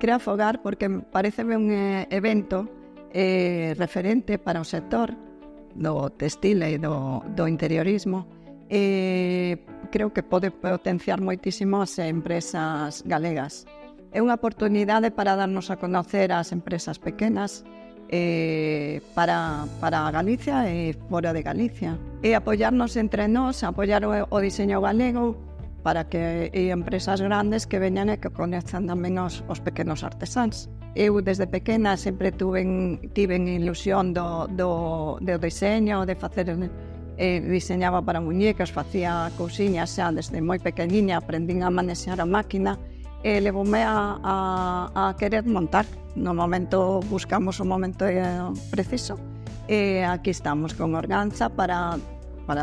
Crea Fogar porque pareceme un evento referente para o sector do textil e do interiorismo. Creo que pode potenciar moitísimo as empresas galegas. É unha oportunidade para darnos a conocer as empresas pequenas para Galicia e fora de Galicia. E apoiarnos entre nós, apoiar o diseño galego para que empresas grandes que veñan e que conozcan tamén os pequenos artesáns. Eu desde pequena sempre tiven ilusión do diseño, de facer... diseñaba para muñecas, facía cousiñas xa desde moi pequeniña, aprendín a manexar a máquina e levoume a querer montar. No momento, buscamos o momento preciso e aquí estamos con organza para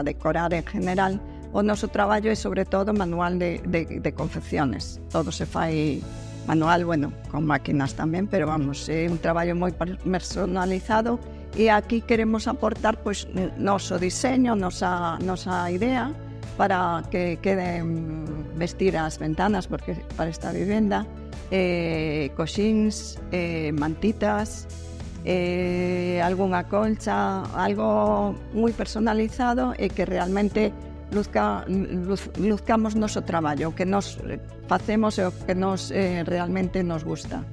decorar en general. O noso traballo é sobre todo manual de confecciones. Todo se fai manual, bueno, con máquinas tamén, pero vamos, é un traballo moi personalizado e aquí queremos aportar pois noso diseño, nosa idea para que queden vestir as ventanas porque para esta vivenda, coxíns, mantitas, algunha colcha, algo moi personalizado e que realmente luzcamos noso traballo, o que nos facemos e o que nos realmente nos gusta.